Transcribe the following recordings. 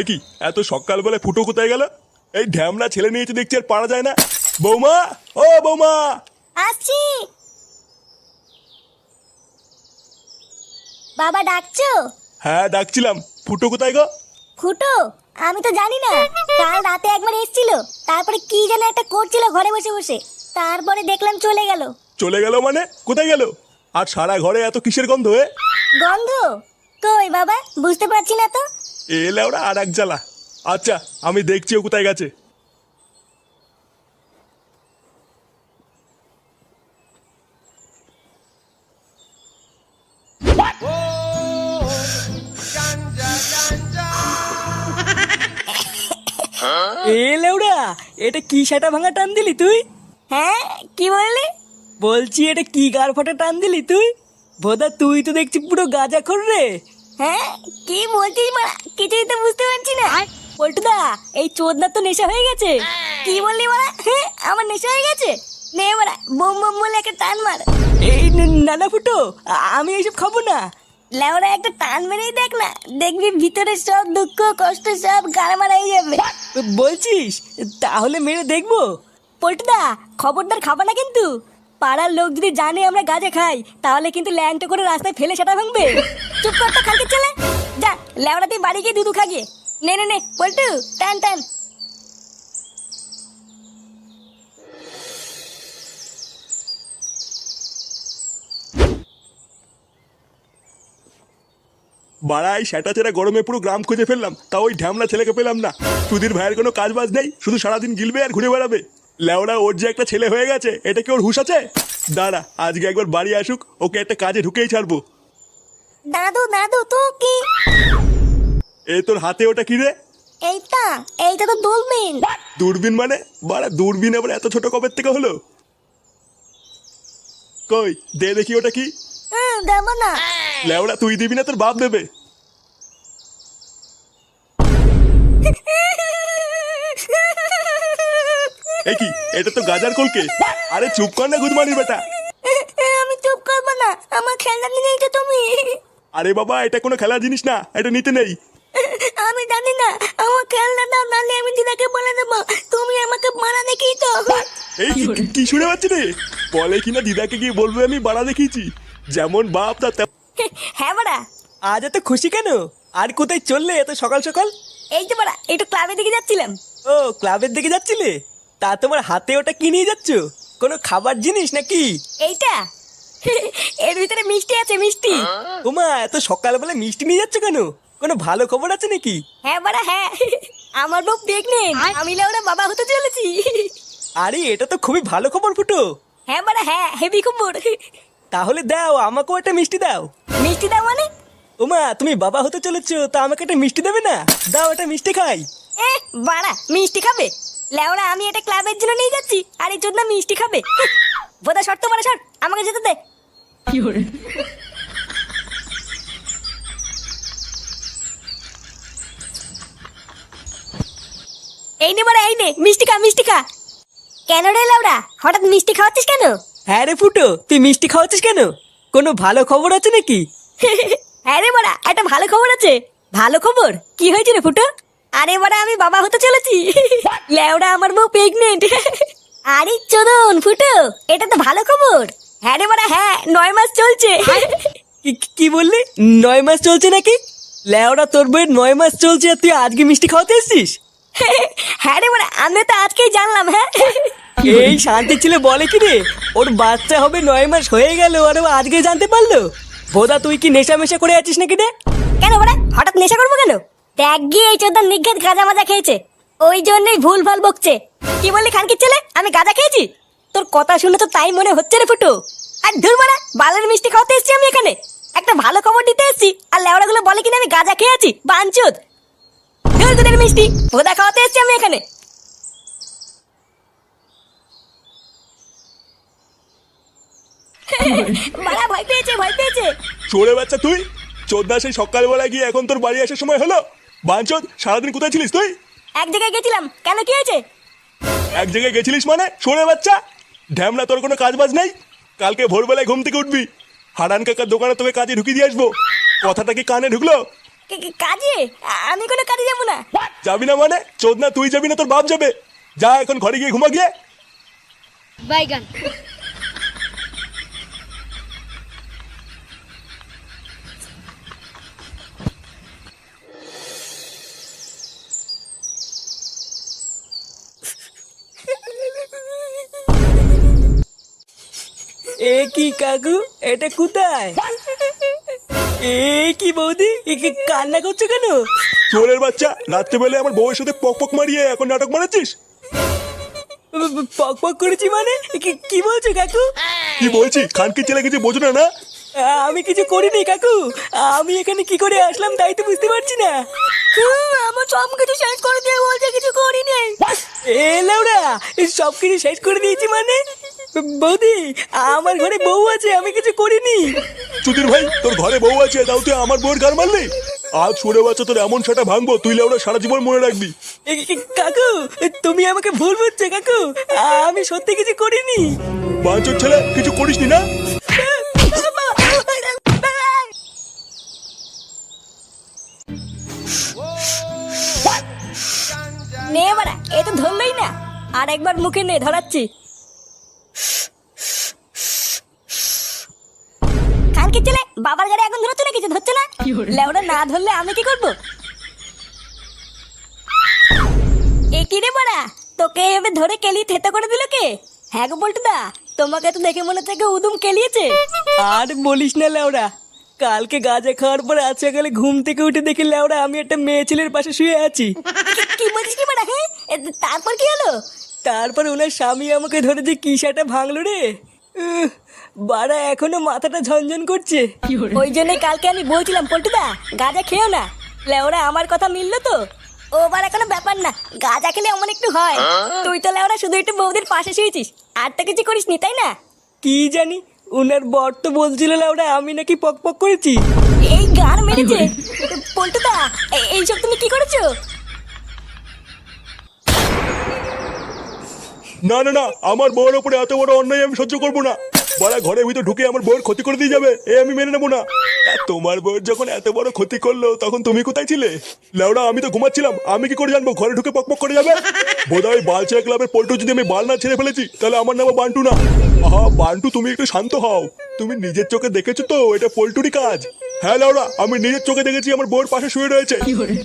কি এত সকালবেলায় ফুটো কোথায় গেল? এই ঢ্যামলা ছেলে নিয়েছে দেখছি, আর পারা যায় না। বৌমা, ও বৌমা। আসছি। বাবা ডাকছো? হ্যাঁ ডাকছিলাম। ফুটো কোথায় গো? ফুটো? আমি তো জানি না। কাল রাতে একবার এসেছিল, তারপরে কি যেন একটা করছিল ঘরে বসে বসে, তারপরে দেখলাম চলে গেল। চলে গেল মানে কোথায় গেল? আর সারা ঘরে এত কিসের গন্ধ? গন্ধ? কই বাবা, বুঝতে পারছি না তো। এলে ওরা আর এক জ্বালা। আচ্ছা আমি দেখছি ও কোথায় গেছে। এ লেউড়া, এটা কি সেটা ভাঙা টান দিলি তুই? হ্যাঁ, কি বললি? বলছি এটা কি গার ফাটা টান দিলি তুই? বোধা তুই তো দেখছি পুরো গাঁজা খোর রে। হ্যাঁ, কি বলছিস মারা? কিছুই তো বুঝতে পারছি না। পল্টুদা, এই চোদনার তো নেশা হয়ে গেছে। কি বললি মারা? হ্যাঁ, আমার নেশা হয়ে গেছে। নে মারা, বোম বোম বলে একটা টান মার। এই নানা ফুটো, আমি এইসব খাবো না। লেওরা একটা টান মেরেই দেখ না, দেখবি ভিতরে সব দুঃখ কষ্ট সব গাড়ামারা হয়ে যাবে। বলছিস? তাহলে মেরে দেখবো। পল্টুদা, খবরদার খাবা না কিন্তু। পাড়ার লোক যদি জানে আমরা গাঁজা খাই, তাহলে কিন্তু ল্যাংটো করে রাস্তায় ফেলে সেটা ভাঙবে। চুপ কর তো খালকে ছেলে। যা, লেওরা তুই বাড়ি গিয়ে দুধু খাগিয়ে। নে নে নে পল্টু, টান টান। বাড়াই সেটা ছেড়ে গরমে পুরো গ্রাম খুঁজে ফেললাম, তা ওই ঢ্যামলা ছেলেকে পেলাম না। সুধীর ভাইয়ের কোনো কাজ বাজ নেই, শুধু সারাদিন গিলবে আর ঘুরে বেড়াবে। লেওড়া ওর যে একটা ছেলে হয়ে গেছে, এটা কি ওর হুঁশ আছে? দাঁড়া, আজকে একবার বাড়ি আসুক, ওকে একটা কাজে ঢুকেই ছাড়বো। দাদু দাদু, তো কি? এ তোর হাতে ওটা কি রে? এইটা এইটা তো দূরবীন। দূরবীন মানে? বাড়া দূরবীন আবার এত ছোট কবের থেকে হলো? কই দে দেখি ওটা কি। দেবো না। লেওড়া তুই দিবি না, তোর বাপ দেবে। এ কি, এটা তো গাজার কলকে। আরে চুপ কর না গুদমানি বেটা। আমি চুপ করবো না, আমার খেলনা নিয়ে তো তুমি। আরে বাবা, এটা কোনো খেলার জিনিস না, এটা নিতে নেই। আমি জানি না, আমার খেলনা দাও, নাহলে আমি দিদাকে বলে দেবো তুমি আমাকে মারা দেখিয়ে তো। এই কি শুনে পাচ্ছি রে? বলে কিনা দিদাকে গিয়ে বলবে আমি বাড়া দেখিয়েছি। যেমন বাপ তার হ্যাঁ বাড়া। আজ এত খুশি কেন? আর কোথায় চললে এত সকাল সকাল? এই তো বাড়া, একটু ক্লাবের দিকে যাচ্ছিলাম। ও, ক্লাবের দিকে যাচ্ছিলে? তা তোমার হাতে ওটা কি নিয়ে যাচ্ছ? কোনো খাবার জিনিস নাকি? এইটা এর ভিতরে মিষ্টি আছে, মিষ্টি। ওমা, এত সকালবেলা মিষ্টি নিয়ে যাচ্ছ কেন? কোনো ভালো খবর আছে নাকি? হ্যাঁ বাড়া হ্যাঁ, আমার বউ প্রেগনেন্ট, আমি ওরা বাবা হতে চলেছি। আরে এটা তো খুবই ভালো খবর ফুটো। হ্যাঁ বাড়া হ্যাঁ, হেভি খবর। তাহলে দাও, আমাকেও একটা মিষ্টি দাও। মিষ্টি দাও মানে? ওমা, তুমি বাবা হতে চলেছো, তা আমাকে একটা মিষ্টি দেবে না? দাও, একটা মিষ্টি খাই। এ বাড়া, মিষ্টি খাবে? লেওরা, আমি এটা ক্লাবের জন্য নিয়ে যাচ্ছি, আর এই চোদনা মিষ্টি খাবে? বোধা শর্ত বাড়া, শর্ট আমাকে যেতে দে। এই নে বাড়া, এই নে মিষ্টি খা, মিষ্টি খা। কেন রে লেওরা, হঠাৎ মিষ্টি খাওয়াচ্ছিস কেন? হ্যাঁ রে ফুটো, তুই মিষ্টি খাওয়াচ্ছিস কেন? কোনো ভালো খবর আছে নাকি? হ্যাঁ রে বাড়া, একটা ভালো খবর আছে। ভালো খবর? কি হয়েছে রে ফুটো? আরে বাড়া, আমি বাবা হতে চলেছি। লেওরা, আমার বউ প্রেগনেন্ট। আরে চোদন ফুটো, এটা তো ভালো খবর। হ্যাঁ রে বাড়া হ্যাঁ, 9 মাস চলছে। কি বললি? 9 মাস চলছে নাকি? লেওরা, তোর বইয়ের 9 মাস চলছে আর তুই আজকে মিষ্টি খাওয়াতে এসছিস? হ্যাঁ রে বাড়া, আমি তো আজকেই জানলাম। হ্যাঁ, এই শান্তি ছিল বলে কি রে, ওর বাচ্চা হবে 9 মাস হয়ে গেল আর ও আজকে জানতে পারলো? বোধা তুই কি নেশা মেশা করে আছিস নাকি রে? কেন বাড়া, হঠাৎ নেশা করবো কেন? দেখ গিয়ে এই চোদন নিঘাত গাঁজা মাজা খেয়েছে, ওই জন্যই ভুল ভাল বকছে। কি বললি খানকির ছেলে, আমি গাঁজা খেয়েছি? তোর কথা শুনে তো তাই মনে হচ্ছে রে ফুটো। আর ধুর মারা, বালের মিষ্টি খাওয়াতে এসেছি আমি এখানে, একটা ভালো খবর দিতে এসেছি, আর লেওড়া গুলো বলে কিনা আমি গাঁজা খেয়েছি। বাঞ্চুদ, ধুর তোদের মিষ্টি, ভোদা খাওয়াতে এসেছি আমি এখানে। মারা ভয় পেয়েছে, ভয় পেয়েছে। চোরে বাচ্চা তুই! চোদ্দা সেই সকালবেলা গিয়ে এখন তোর বাড়ি আসার সময় হলো? বাঞ্চোদ, সারাদিন কোথায় ছিলিস তুই? এক জায়গায় গেছিলাম, কেন কি হয়েছে? এক জায়গায় গেছিলিস মানে? চোরে বাচ্চা ঢ্যামলা, তোর কোনো কাজ বাজ নেই? কালকে ভোরবেলায় ঘুম থেকে উঠবি, হারান কাকার দোকানে তোকে কাজে ঢুকিয়ে দিয়ে আসবো। কথাটা কি কানে ঢুকলো? কাজে? আমি কোনো কাজে যাবো না। যাবি না মানে? চোদনা তুই যাবি না তোর বাপ যাবে। যা এখন ঘরে গিয়ে ঘুমা গিয়ে। বাইগান। এ কি কাকু, এটা কোথায়? এ কি বৌদি, কান্না করছো কেন? চোরের বাচ্চা, রাত্রেবেলায় আমার বউয়ের সাথে পক পক মারিয়ে এখন নাটক মারাচ্ছিস? পক পক করেছি মানে? কি বলছো কাকু? কি বলছি? খানকির ছেলে কিছু বোঝো না না? আমি কিছু করিনি কাকু। আমি এখানে কি করে আসলাম তাই তো বুঝতে পারছি না। আমার সব কিছু শেষ করে দিয়ে বলছে কিছু করিনি। এ লেওড়া, সব কিছু শেষ করে দিয়েছি মানে? বৌদি, আমার ঘরে বউ আছে, আমি কিছু করিনি। চুদির ভাই, তোর ঘরে বউ আছে তাও তুই আমার বউয়ের গার মারলি? আজ সরে বাচ্চা তোর এমন সেটা ভাঙবো তুই লেওড়া সারা জীবন মনে রাখবি। কাকু, তুমি আমাকে ভুল বুঝছো কাকু। আমি সত্যি কিছু করিনি। বাঞ্চোর ছেলে, কিছু করিসনি না? নে বাড়া, এ তো ধরলই না। আর একবার মুখে নে, ধরাচ্ছি। খানকির ছেলে, বাবার গাড়ি এখন ধরছে না, কিছু ধরছে না। লেওড়া না ধরলে আমি কি করবো? এ কি রে বাড়া, তোকে এভাবে ধরে কেলিয়ে থেতো করে দিল কে? হ্যাঁ গো পল্টুদা, তোমাকে তো দেখে মনে থেকে উদুম কেলিয়েছে। আর বলিস না লেওড়া, কালকে গাঁজা খাওয়ার পরে আজ সকালে ঘুম থেকে উঠে দেখি লেওড়া আমি একটা মেয়ে ছেলের পাশে শুয়ে আছি। কি বলছিস কি বাড়া? হ্যাঁ, তারপর কি হলো? তারপর ওনার স্বামী আমাকে ধরে যে কি সেটা ভাঙলো রে। বাড়া এখনো মাথাটা ঝনঝন করছে। ওই জন্যই কালকে আমি বলছিলাম পল্টুদা গাঁজা খেও না। লেওরা আমার কথা মিললো তো? ও বাড়া কোনো ব্যাপার না, গাঁজা খেলে অমন একটু হয়। তুই তো লেওরা শুধু একটু বৌদির পাশে শুয়েছিস, আর তো কিছু করিস নি, তাই না? কি জানি, উনার বর তো বলছিল লেওড়া আমি নাকি পক পক করেছি। এই গার মেরেছে। পল্টুদা, এইসব তুমি কি করেছো? না না না, আমার বউয়ের ওপরে এত বড় অন্যায় আমি সহ্য করবো না। বড়া ঘরের ভিতর ঢুকে আমার বউয়ের ক্ষতি করে দিয়ে যাবে, এ আমি মেনে নেবো না। আর তোমার বউয়ের যখন এত বড় ক্ষতি করলো তখন তুমি কোথায় ছিলে? লেওড়া আমি তো ঘুমাচ্ছিলাম, আমি কি করে জানবো ঘরে ঢুকে পক পক করে যাবে? বোধহয় বালচা ক্লাবের পল্টু যদি আমি বাল না ছেড়ে ফেলেছি তাহলে আমার নাম বান্টু না। আহা বান্টু, তুমি একটু শান্ত হও। তুমি নিজের চোখে দেখেছো তো এটা পল্টুরই কাজ? হ্যাঁ লেওড়া, আমি নিজের চোখে দেখেছি আমার বউয়ের পাশে শুয়ে রয়েছে।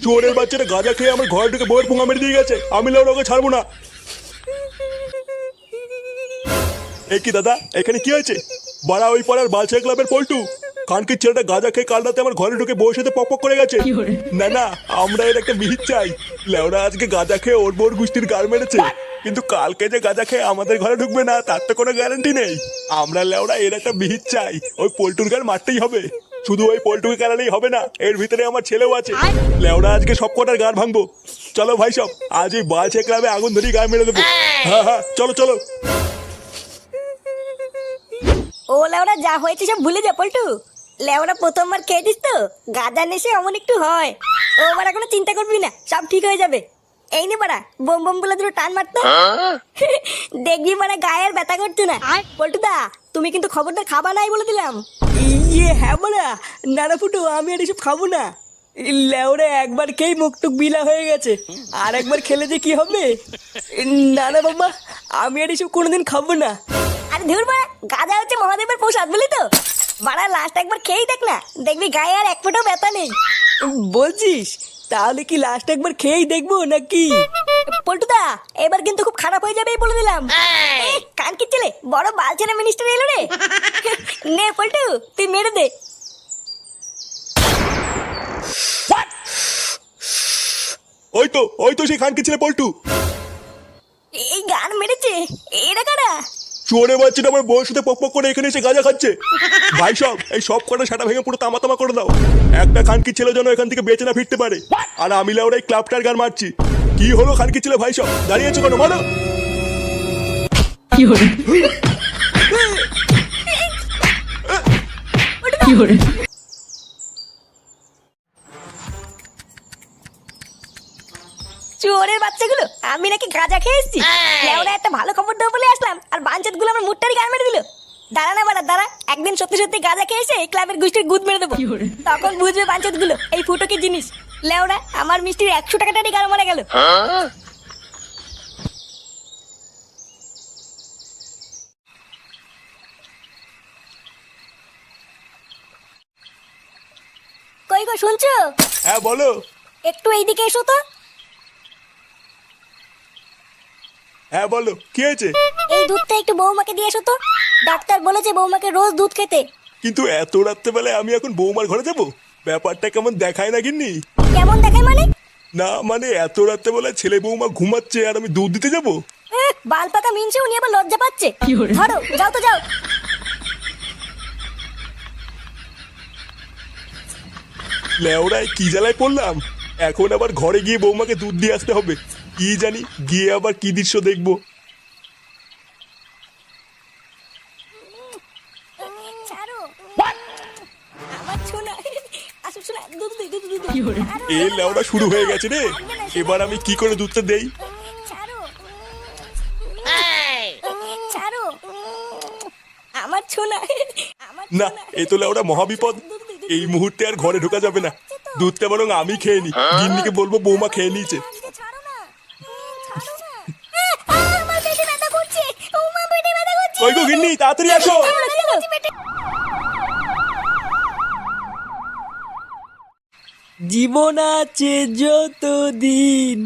চোরের বাচ্চাটা গাঁজা খেয়ে আমার ঘরে ঢুকে বউয়ের পোঙা মেরে দিয়ে গেছে, আমি লেওড়া ওকে ছাড়বো না। এ কি দাদা, এখানে কি হয়েছে? বাড়া ওই পাড়ার বালচা ক্লাবের পল্টু খানকির ছেলেটা গাঁজা খেয়ে কাল রাতে আমার ঘরে ঢুকে বউর সাথে পক পক করে গেছে। না না, আমরা এর একটা মিহিত চাই। লেওরা আজকে গাঁজা খেয়ে ওর বউর গুষ্টির গার মেরেছে, কিন্তু কালকে যে গাঁজা খেয়ে আমাদের ঘরে ঢুকবে না তার তো কোনো গ্যারান্টি নেই। আমরা লেওরা এর একটা মিহিত চাই, ওই পল্টুর গার মারতেই হবে। শুধু ওই পল্টুকে কারণেই হবে না, এর ভিতরে আমার ছেলেও আছে। লেওরা আজকে সব কটার গার ভাঙবো। চলো ভাই সব, আজ ওই বালচা ক্লাবে আগুন ধরিয়ে গার মেরে দেবো। হ্যাঁ হ্যাঁ, চলো চলো। ও লেওরা, যা হয়েছে সব ভুলে যা পল্টু। লেওরা প্রথমবার খেয়েছিস তো, গাঁজা নেশে অমন একটু হয়। ও বাড়া কোনো চিন্তা করবি না, সব ঠিক হয়ে যাবে। এই নে বাড়া, বোম বোম বলে দুটো টান মারতো। দেখবি বাড়া গায়ে আর ব্যথা করছে না। পল্টুদা, তুমি কিন্তু খবরদার খাবা নাই বলে দিলাম। ইয়ে হ্যাঁ বলা, নানা ফুটু আমি আর এসব খাবো না। লেওরে একবার খেয়ে মুখ টুক বিলা হয়ে গেছে, আর একবার খেলে যে কি হবে। না না বাবা, আমি আর এসব কোনোদিন খাবো না। আরে ধুর বাড়া, গাঁজা হচ্ছে মহাদেবের প্রসাদ, বুঝলি তো? বাড়া লাস্ট একবার খেয়েই দেখ না, দেখবি গায়ে আর এক ফোঁটাও ব্যথা নেই। বলছিস? তাহলে কি লাস্ট একবার খেয়েই দেখবো নাকি? পল্টুদা, এবার কিন্তু খুব খারাপ হয়ে যাবে বলে দিলাম। কানকির ছেলে, বড় বালচেনা মিনিস্টার এলো রে। নে পল্টু, তুই মেরে দে। ওই তো সেই খানকির ছেলে পল্টু। এই গান মেরেছে, এরা কারা? চোরে বাচ্চাটা আমার বউয়ের সাথে পক পক করে এখানে এসে গাঁজা খাচ্ছে। ভাই সব, এই সব কটা সাটা ভেঙে পুরো তামা তামা করে দাও। একটা খানকির ছেলে যেন এখান থেকে বেঁচে না ফিরতে পারে। আর আমি লাউরা এই ক্লাবটার গান মারছি। কি হলো খানকির ছেলে ভাই সব, দাঁড়িয়ে আছো কেন? মারো। চোরের বাচ্চাগুলো, আমি নাকি গাঁজা খেয়ে এসেছি। লেওরা একটা ভালো খবর দেবো বলে আসলাম, আর বাঞ্চত গুলো আমার মুটটারি গান মেরে দিল। দাঁড়া না বাড়া দাঁড়া, একদিন সত্যি সত্যি গাঁজা খেয়ে এসে এই ক্লাবের গোষ্ঠীর গুদ মেরে দেবো, তখন বুঝবে বাঞ্চত গুলো এই ফুটো কি জিনিস। লেওরা আমার মিষ্টির 100 টাকাটারই গাড়ো মারা গেল। কই গো শুনছো? হ্যাঁ বলো। একটু এইদিকে এসো তো। হ্যাঁ বলো, কি হয়েছে? এই দুধটা একটু বৌমাকে দিয়ে এসো তো। ডাক্তার বলেছে বৌমাকে রোজ দুধ খেতে। কিন্তু এত রাত্রেবেলায় আমি এখন বৌমার ঘরে যাব? ব্যাপারটা কেমন দেখায় না গিন্নি? কেমন দেখায় মানে? না মানে এত রাত্রেবেলায় ছেলে বৌমা ঘুমাচ্ছে আর আমি দুধ দিতে যাব? বাল পাকা মিনছে, উনি আবার লজ্জা পাচ্ছে। ধরো যাও তো যাও। লেওড়ায় কি জ্বালায় পড়লাম, এখন আবার ঘরে গিয়ে বৌমাকে দুধ দিয়ে আসতে হবে। কি জানি গিয়ে আবার কি দৃশ্য দেখবো। ছাড়ো আমার সোনা, আসো সোনা, দুধ দে, দুধ দুধ। এ লেওড়া শুরু হয়ে গেছে রে, এবার আমি কি করে দুধটা দেই? ছাড়ো ছাড়ো আমার সোনা, আমার না এ তো লেওড়া মহাবিপদ। এই মুহূর্তে আর ঘরে ঢোকা যাবে না। দুধটা বরং আমি খেয়ে নি, গিন্নিকে বলবো বৌমা খেয়ে নিয়েছে। ছাড়ো না, ছাড়ো না। আমার পেটে ব্যথা করছে, ও মা পেটে ব্যথা করছে। ওই গো গিন্নি, তাড়াতাড়ি আসো। জীবন আছে যতদিন,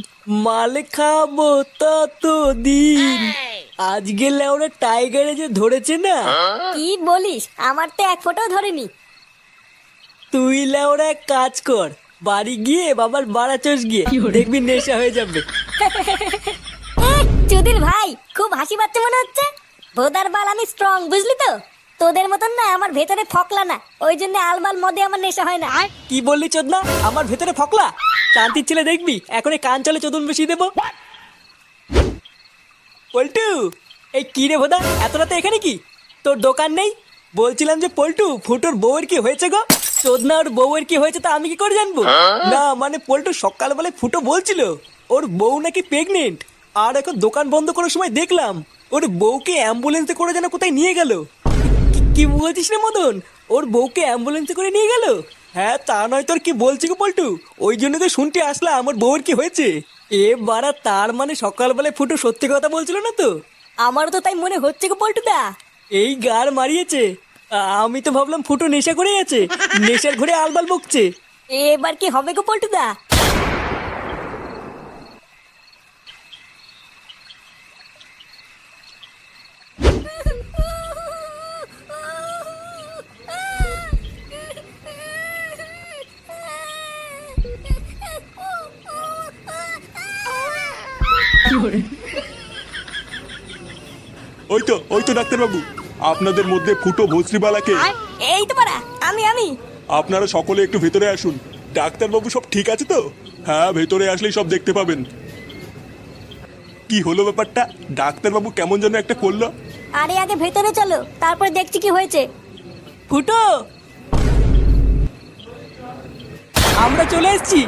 মাল খাবো ততদিন। আজকে লেওরা টাইগারে যে ধরেছে না, কি বলিস? আমার তো এক ফোঁটাও ধরেনি। তুই লেওরা এক কাজ কর, বাড়ি গিয়ে বাবার বাড়া চোষ গিয়ে দেখবি নেশা হয়ে যাবে। চুদির ভাই খুব হাসি পাচ্ছে মনে হচ্ছে। ভোদার বাল আমি স্ট্রং, বুঝলি তো? তোদের মতন না আমার ভেতরে ফকলা না, ওই জন্য আলমাল মদে আমার নেশা হয় না। কি বললি চোদনা? আমার ভেতরে ফকলা? শান্তির ছেলে দেখবি এখন কান চলে চোদন বসিয়ে দেবো। পল্টু, এই কি রে ভোদা, এত রাতে এখানে কি? তোর দোকান নেই? বলছিলাম যে পল্টু, ফুটোর বউয়ের কি হয়েছে গো? চোদনা ওর বউয়ের কি হয়েছে তা আমি কি করে জানবো? না মানে পল্টু সকালবেলায় ফুটো বলছিল ওর বউ নাকি প্রেগনেন্ট, আর এখন দোকান বন্ধ করার সময় দেখলাম ওর বউকে অ্যাম্বুলেন্সে করে যেন কোথায় নিয়ে গেল। কি বলছিস রে মদন, ওর বউকে অ্যাম্বুলেন্সে করে নিয়ে গেল? হ্যাঁ তা নয় তোর কি বলছি গো পল্টু, ওই জন্য তো শুনতে আসলাম আমার বউয়ের কি হয়েছে। এ বাড়া, তার মানে সকালবেলায় ফুটো সত্যি কথা বলছিল না তো? আমারও তো তাই মনে হচ্ছে গো পল্টুদা। এই গার মারিয়েছে। আমি তো ভাবলাম ফুটো নেশা করে আছে, নেশার ঘরে আলবাল বকছে। এবার কি হবে গো পল্টুদা? ওই তো ডাক্তারবাবু, আপনাদের মধ্যে ফুটো ভস্রিবালাকে। এই তো পারা, আমি আপনারা সকলে একটু ভেতরে আসুন। ডাক্তারবাবু সব ঠিক আছে তো? হ্যাঁ ভেতরে আসলেই সব দেখতে পাবেন। কি হলো ব্যাপারটা? ডাক্তারবাবু কেমন যেন একটা করলো। আরে আগে ভেতরে চলো, তারপর দেখছি কি হয়েছে। ফুটো, আমরা চলে এসেছি।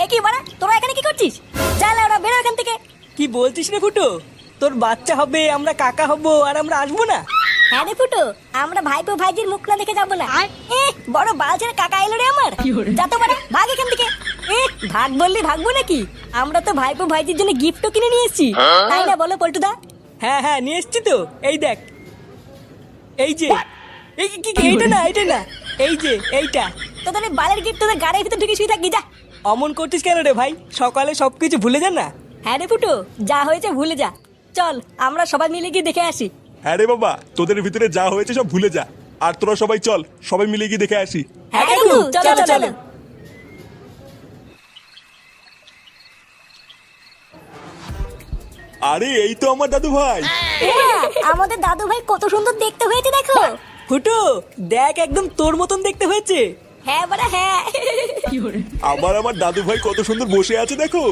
এ কি বাড়া, তোরা এখানে কি করছিস? যা ওরা বেরো এখান থেকে। কি বলছিস রে ফুটো? তোর বাচ্চা হবে, আমরা কাকা হব, আর আমরা আসবো না? হ্যাঁ রে ফুটো, আমরা ভাইপো ভাইজির মুখ না দেখে যাবো না। বড় বালছের কাকা এলো রে আমার। যা তো বাড়া, ভাগ এখান থেকে। ভাগ বললি ভাগবো নাকি? আমরা তো ভাইপো ভাইজির জন্য গিফটও কিনে নিয়ে এসেছি, তাই না বলো পল্টুদা? হ্যাঁ হ্যাঁ নিয়ে এসছি তো, এই দেখ, এই যে এই কি এইটা না, এইটা না, এই যে এইটা। তোদের এই বালের গিফট তোদের গাড়ির ভিতরে ঢুকে শুয়ে থাকি, যা। অমন করছিস কেন রে ভাই? সকালে সবকিছু ভুলে যান না। হ্যাঁ রে ফুটো, যা হয়েছে ভুলে যা। চল আমরা সবাই মিলে গিয়ে দেখে আসি। হ্যাঁ রে বাবা, তোদের ভিতরে যা হয়েছে সব ভুলে যা। আর তোরা সবাই চল, সবাই মিলে গিয়ে দেখে আসি। হ্যাঁ কাকু, চলো চলো। আরে এই তো আমার দাদু ভাই। আমাদের দাদু ভাই কত সুন্দর দেখতে হয়েছে দেখো। ফুটো দেখ, একদম তোর মতন দেখতে হয়েছে। হ্যাঁ বাড়া হ্যাঁ। আমার দাদু ভাই কত সুন্দর বসে আছে দেখো।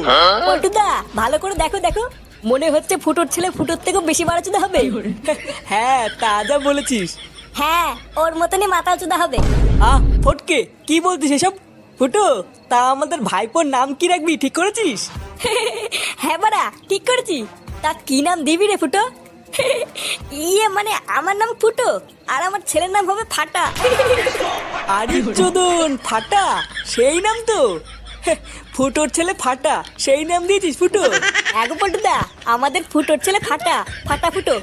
পল্টুদা ভালো করে দেখো দেখো, মনে হচ্ছে ফুটোর ছেলে ফুটোর থেকেও বেশি বাড়াচুদা হবে। হ্যাঁ তা যা বলেছিস। হ্যাঁ ওর মতনই মাতাচুদা হবে। ফটকে কি বলছিস এসব? ফুটো, তা আমাদের ভাইপোর নাম কি রাখবি ঠিক করেছিস? হ্যাঁ বাড়া ঠিক করেছি। তা কি নাম দিবি রে ফুটো? ইয়ে মানে আমার নাম ফুটো আর আমার ছেলের নাম হবে ফাটা। আরে চোদন, ফাটা সেই নাম তো। ফুটোর ছেলে ফাটা, সেই নাম দিয়েছিস ফুটো? এগো পল্টুদা, আমাদের ফুটোর ছেলে ফাটা, ফাটা ফুটো।